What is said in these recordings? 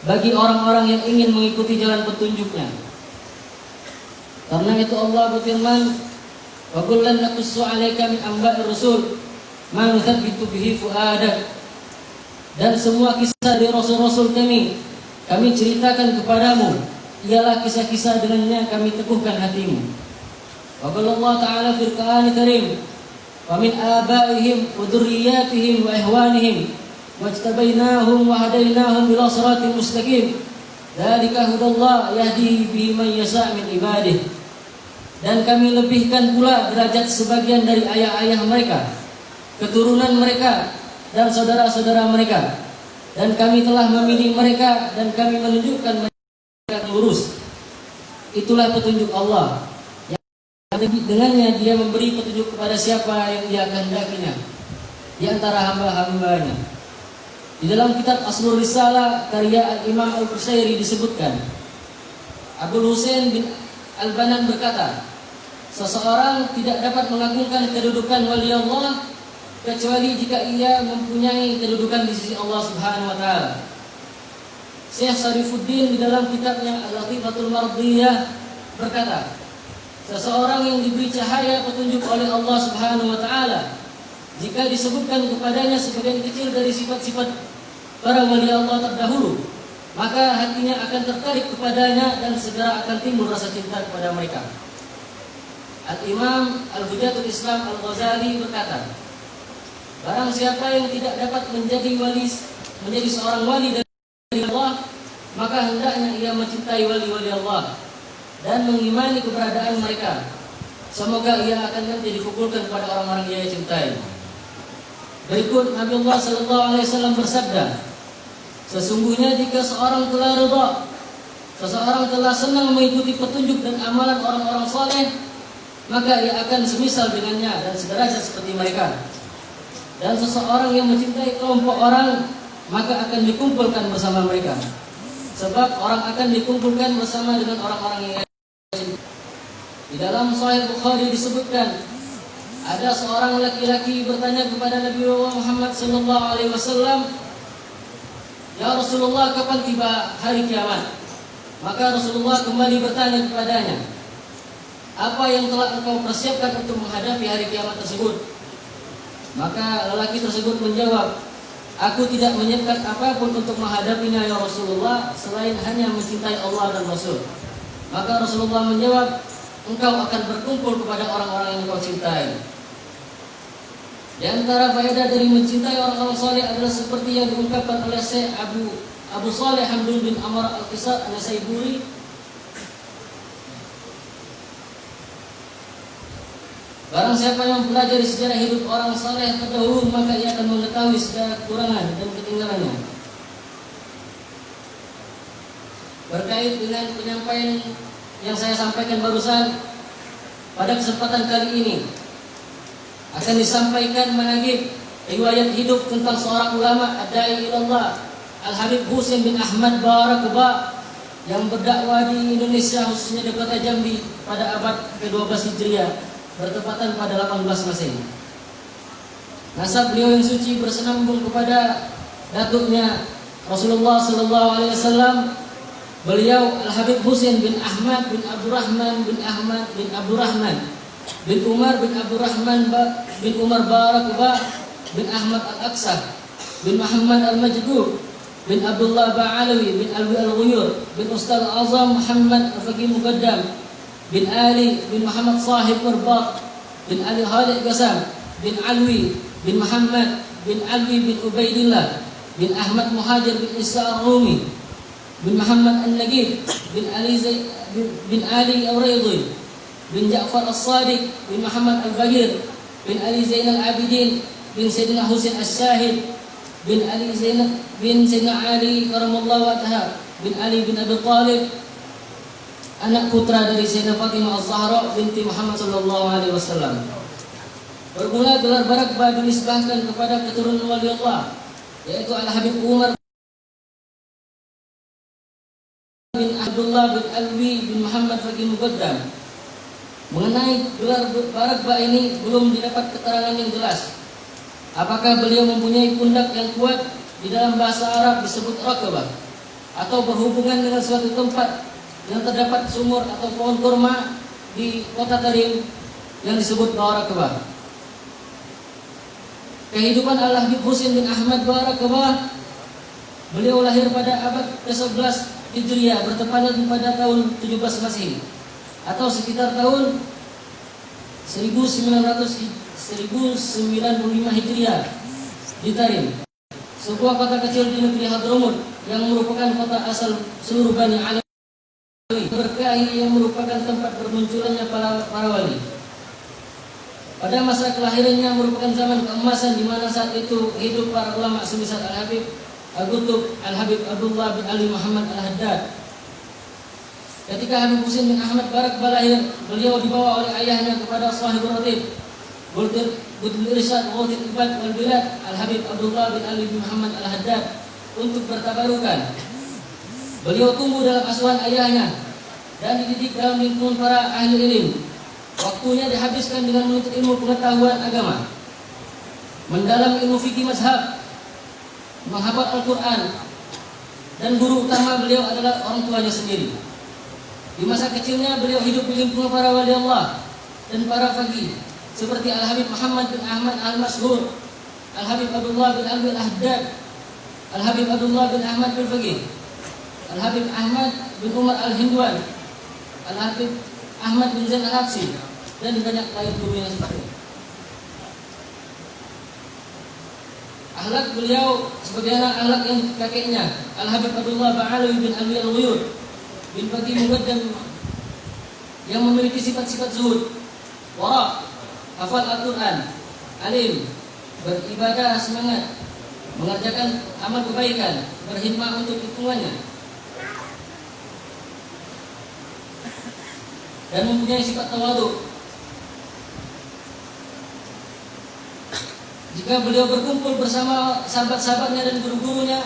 bagi orang-orang yang ingin mengikuti jalan petunjuknya. Karena itu Allah berfirman, wa kullan naqussu 'alaika min anba'ir rusul ma nuthabbitu bihi fu'adak. Dan semua kisah dari rasul-rasul kami ceritakan kepadamu, ialah kisah-kisah dengannya kami teguhkan hatimu. Wa qala Allah Ta'ala fil Qur'anil Karim, wa min abaihim wa dzurriyyatihim wa ihwanihim wajtabainahum wa hadainahum ila siratin mustaqim. Dzalika hudallah yahdi bihi man yasha' min ibadihi. Dan kami lebihkan pula derajat sebagian dari ayah-ayah mereka, keturunan mereka dan saudara-saudara mereka. Dan kami telah memilih mereka dan kami menunjukkan mereka lurus. Itulah petunjuk Allah, yang dengannya Dia memberi petunjuk kepada siapa yang Dia kehendakinya di antara hamba-hambanya. Di dalam kitab Aslur Risalah karya Al-Imam Al-Qusairi disebutkan, Abdul Husain bin Al-Banan berkata, seseorang tidak dapat mengagungkan kedudukan wali Allah kecuali jika ia mempunyai kedudukan di sisi Allah Subhanahu wa taala. Syekh Syarifuddin di dalam kitabnya Al-Latifatul Mardiyah berkata, seseorang yang diberi cahaya petunjuk oleh Allah Subhanahu wa taala, jika disebutkan kepadanya sebagian kecil dari sifat-sifat para wali Allah terdahulu, maka hatinya akan tertarik kepadanya dan segera akan timbul rasa cinta kepada mereka. Al-Imam Al-Hujatul Islam Al-Ghazali berkata, barang siapa yang tidak dapat menjadi seorang wali dari Allah, maka hendaknya ia mencintai wali-wali Allah dan mengimani keberadaan mereka. Semoga ia akan nanti dikumpulkan kepada orang-orang yang ia cintai. Berikut Nabi Allah SAW bersabda, sesungguhnya jika seorang telah ridha, seseorang telah senang mengikuti petunjuk dan amalan orang-orang saleh, maka ia akan semisal dengannya dan sederajat seperti mereka. Dan seseorang yang mencintai kelompok orang, maka akan dikumpulkan bersama mereka. Sebab orang akan dikumpulkan bersama dengan orang-orang yang cintai. Di dalam Sahih Bukhari disebutkan, ada seorang laki-laki bertanya kepada Nabi Muhammad SAW, ya Rasulullah, kapan tiba hari kiamat? Maka Rasulullah kembali bertanya kepadanya, apa yang telah engkau persiapkan untuk menghadapi hari kiamat tersebut? Maka lelaki tersebut menjawab, aku tidak menyiapkan apapun untuk menghadapinya ya Rasulullah, selain hanya mencintai Allah dan Rasul. Maka Rasulullah menjawab, engkau akan berkumpul kepada orang-orang yang engkau cintai. Di antara faedah dari mencintai orang-orang saleh adalah seperti yang diungkapkan oleh Syekh Abu Saleh Hamdun bin Amr Al-Qisar An-Nasaiburi, barang siapa yang mempelajari sejarah hidup orang saleh terdahulu, maka ia akan mengetahui segala kekurangan dan ketinggalannya. Berkait dengan penyampaian yang saya sampaikan barusan, pada kesempatan kali ini akan disampaikan menagih riwayat hidup tentang seorang ulama ad-da'i ilallah, Al-Habib Husain bin Ahmad Barakubah, yang berdakwah di Indonesia khususnya di kota Jambi pada abad ke-12 Hijriah, bertepatan pada 18 Masehi. Nasab beliau yang suci bersenambung kepada datuknya Rasulullah SAW. Beliau Al-Habib Husain bin Ahmad bin Abdurrahman bin Ahmad bin Abdurrahman bin Umar bin Abdurrahman bin Umar Barakubah bin Ahmad Al-Aqsah bin Muhammad Al-Majdub bin Abdullah Ba'alawi bin Alwi Al-Ghuyur bin Ustaz Azam Muhammad Al-Faqih Muqaddam bin Ali bin Muhammad Sahib Murbat bin Ali Khalid Qasam bin Alwi bin Muhammad bin Alwi bin Ubaidillah bin Ahmad Muhajir bin Isa Ar-Rumi bin Muhammad An-Nagib bin Ali Al-Raydhi bin Ja'far As-Sadiq bin Muhammad Al-Bagir bin Ali Zainal Abidin bin Sayyidina Husain As-Syahid bin Ali Zainal bin Sayyidina Ali Karamallahu wajhahu bin Ali bin Abi Thalib, anak putra dari Sayyidah Fatimah Az-Zahra binti Muhammad sallallahu alaihi wasallam. Bermula gelar Barakubah dinisbahkan kepada keturunan wali Allah, yaitu Al-Habib Umar bin Abdullah bin Alwi bin Muhammad Faqih Muqaddam. Mengenai gelar Barakubah ini belum didapat keterangan yang jelas. Apakah beliau mempunyai pundak yang kuat? Di dalam bahasa Arab disebut Raqabah. atau berhubungan dengan suatu tempat yang terdapat sumur atau pohon kurma di kota Tarim yang disebut Barakabah. Kehidupan Al-Habib Husain bin Ahmad Barakabah, beliau lahir pada abad ke-11 Hijriah bertepatan pada tahun 17 Masehi atau sekitar tahun 1995 Hijriah di Tarim, sebuah kota kecil di negeri Hadramut yang merupakan kota asal seluruh Bani Ali berkahi yang merupakan tempat bermunculannya para wali. Pada masa kelahirannya merupakan zaman keemasan di mana saat itu hidup para ulama semisal Al-Habib Al-Qutb Al-Habib Abdullah bin Ali Muhammad Al-Haddad. Ketika Habib Husain bin Ahmad Barakabah lahir, beliau dibawa oleh ayahnya kepada Shahibul Ratib Qutbul Irsyad Ghathil Ibad wal Bilad Al-Habib Abdullah bin Ali bin Muhammad Al-Haddad untuk bertabarukan. Beliau tumbuh dalam asuhan ayahnya dan dididik dalam lingkungan para ahli ilmu. Waktunya dihabiskan dengan menuntut ilmu pengetahuan agama, mendalam ilmu fikih mazhab, menghafal Al-Quran, dan guru utama beliau adalah orang tuanya sendiri. Di masa kecilnya beliau hidup di lingkungan para wali Allah dan para faqih seperti Al-Habib Muhammad bin Ahmad Al-Mashhur, Al-Habib Abdullah bin Ali Al-Haddad, Al-Habib Abdullah bin Ahmad bin Faqih, Al-Habib Ahmad bin Umar Al-Hindwan, Al-Habib Ahmad bin Zain Al-Habsyi, dan banyak lain guru yang seperti itu. Akhlak beliau sebagaimana akhlak yang kakeknya Al-Habib Abdullah Ba'alawi bin Ali Al-Ghuyur bin Faqih Muqaddam yang memiliki sifat-sifat zuhud, wara', hafal Al-Quran, alim, beribadah semangat, mengerjakan amal kebaikan, berkhidmat untuk lingkungannya, dan mempunyai sifat tawadhu. Jika beliau berkumpul bersama sahabat-sahabatnya dan guru-gurunya,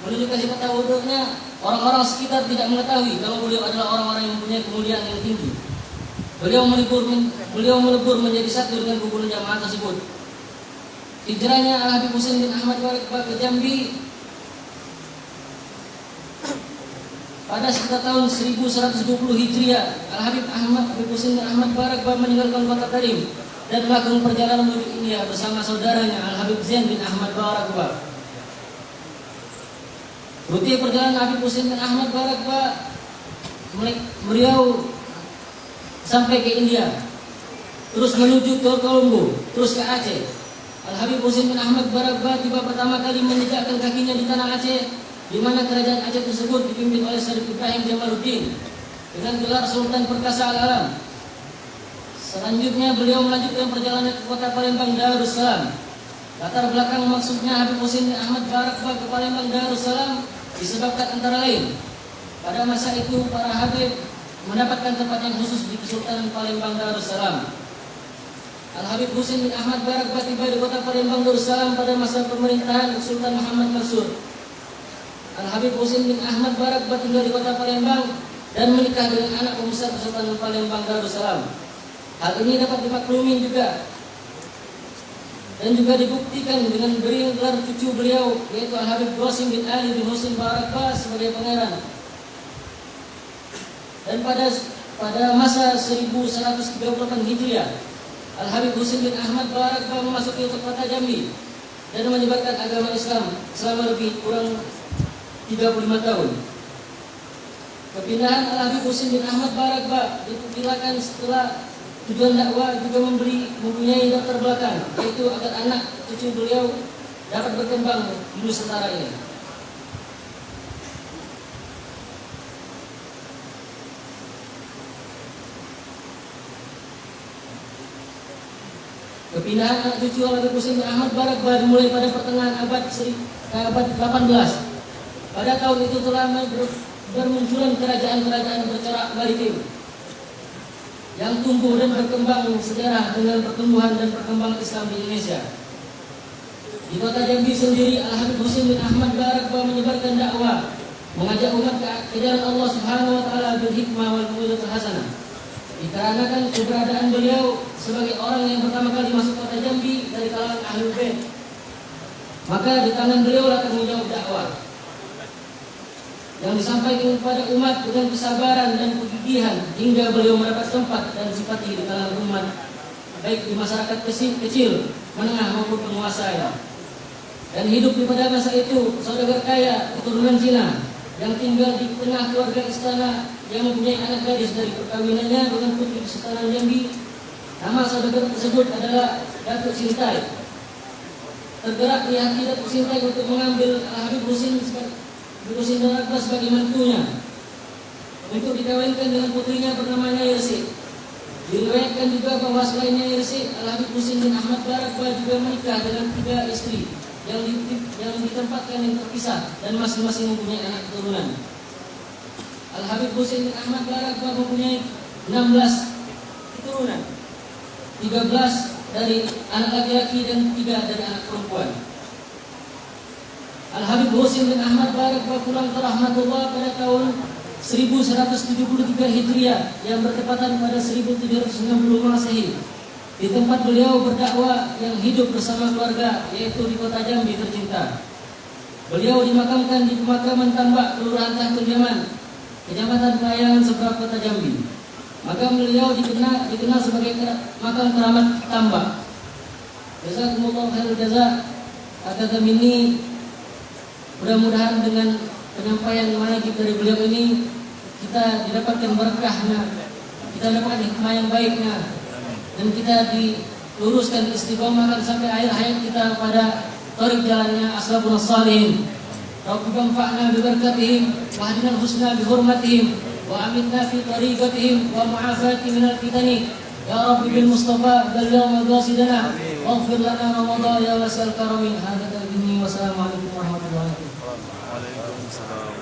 menunjukkan sifat tawadhu'nya, orang-orang sekitar tidak mengetahui kalau beliau adalah orang-orang yang mempunyai kemuliaan yang tinggi. Beliau melebur menjadi satu dengan kumpulan jamaah tersebut. Hijrahnya Al-Habib Husain bin Ahmad Barakabah ke Jambi pada sekitar tahun 1120 Hijriah. Al-Habib Husain bin Ahmad Barakabah meninggalkan kota Tarim dan melakukan perjalanan menuju India bersama saudaranya Al-Habib Zain bin Ahmad Barakabah. Rute perjalanan Habib Husain bin Ahmad Barakabah, beliau sampai ke India, terus menuju ke Kolombo, terus ke Aceh. Al-Habib Husain bin Ahmad Barakabah tiba pertama kali menjejakkan kakinya di tanah Aceh, di mana kerajaan Aceh tersebut dipimpin oleh Syarif Ibrahim Jamaluddin dengan gelar Sultan Perkasa Al-Alam. Selanjutnya beliau melanjutkan perjalanan ke kota Palembang Darussalam. Latar belakang maksudnya Habib Husain bin Ahmad Barakabah ke Palembang Darussalam disebabkan antara lain, pada masa itu para habib mendapatkan tempat yang khusus di Kesultanan Palembang Darussalam. Al-Habib Husain bin Ahmad Barakabah tiba di kota Palembang Darussalam pada masa pemerintahan Sultan Muhammad Mansur. Al-Habib Husain bin Ahmad Barakabah tinggal di kota Palembang dan menikah dengan anak pembesar Kesultanan Palembang Darussalam. Hal ini dapat dimaklumi juga dan juga dibuktikan dengan beri gelar cucu beliau, yaitu Al-Habib Qasim bin Ali bin Husain Barakabah sebagai pangeran. Dan pada masa 1138 Hijriah, Al-Habib Husain bin Ahmad Barakabah memasuki kota Jambi dan menyebarkan agama Islam selama lebih kurang 35 tahun. Kepindahan Al-Habib Husain bin Ahmad Barakabah diperkirakan setelah tujuan dakwah juga mempunyai latar belakang, yaitu agar anak cucu beliau dapat berkembang di Nusantara ini. Kepindahan anak cucu Al-Habib Husain bin Ahmad Barakabah dimulai pada pertengahan abad 18. Pada tahun itu telah bermunculan kerajaan-kerajaan bercorak maritim yang tumbuh dan berkembang sejarah dengan pertumbuhan dan perkembangan Islam di Indonesia. Di kota Jambi sendiri, Al-Habib Husain bin Ahmad Barakabah menyebarkan dakwah, mengajak umat ke jalan Allah Subhanahu wa taala bil hikmah wal mau'izatil hasanah. Dikarenakan keberadaan beliau sebagai orang yang pertama kali masuk kota Jambi dari kalangan Ahlul Bait, maka di tangan beliau lah tanggung jawab dakwah. yang disampaikan kepada umat dengan kesabaran dan kegigihan hingga beliau mendapat tempat dan simpati di kalangan umat, baik di masyarakat kecil, menengah maupun penguasa ya. Dan hidup di pada masa itu saudagar kaya keturunan Cina yang tinggal di tengah keluarga istana yang mempunyai anak gadis dari perkawinannya dengan putri Kesultanan Jambi. Nama saudagar tersebut adalah Datuk Sintai. Tergerak di hati Datuk Sintai untuk mengambil Al-Habib Husin dan Akbar sebagai mentunya untuk dikawinkan dengan putrinya bernama Nyai Resik. Diriwayatkan juga bahwa selain Nyai Resik, Al-Habib Husin bin Ahmad Barakbah juga menikah dengan 3 istri yang ditempatkan yang terpisah dan masing-masing mempunyai anak keturunan. Al-Habib Husin bin Ahmad Barakbah mempunyai 16 keturunan, 13 dari anak laki-laki dan 3 dari anak perempuan. Al-Habib Husin bin Ahmad Barakbah pulang ke rahmatullah pada tahun 1173 Hijriah yang bertepatan pada 1760 Masehi. Di tempat beliau berdakwah yang hidup bersama keluarga, yaitu di kota Jambi tercinta. Beliau dimakamkan di pemakaman Tambak, Kelurahan Tahtul Yaman, Kecamatan Pelayangan, Seberang, Kota Jambi. Makam beliau dikenal sebagai makam keramat Tambak. Jazakumullah khairul jaza. Kata ini mudah-mudahan dengan penyampaian manaqib dari beliau ini kita didapatkan berkahnya, kita dapatkan hikmah yang baiknya, dan kita diluruskan istiqomahkan sampai akhir hayat kita pada tarik jalannya aslabun salihin. Rabbana fa'na bi barakatihim wa hadina husna bi hurmatihim wa aminna fi tariqatihim wa mu'afati minal fitani ya rabbi bil mustafa balligh maqasidana waghfir lana ramadhan ya wasal karami. Hadza minni wassalamu alaikum warahmatullahi wabarakatuh.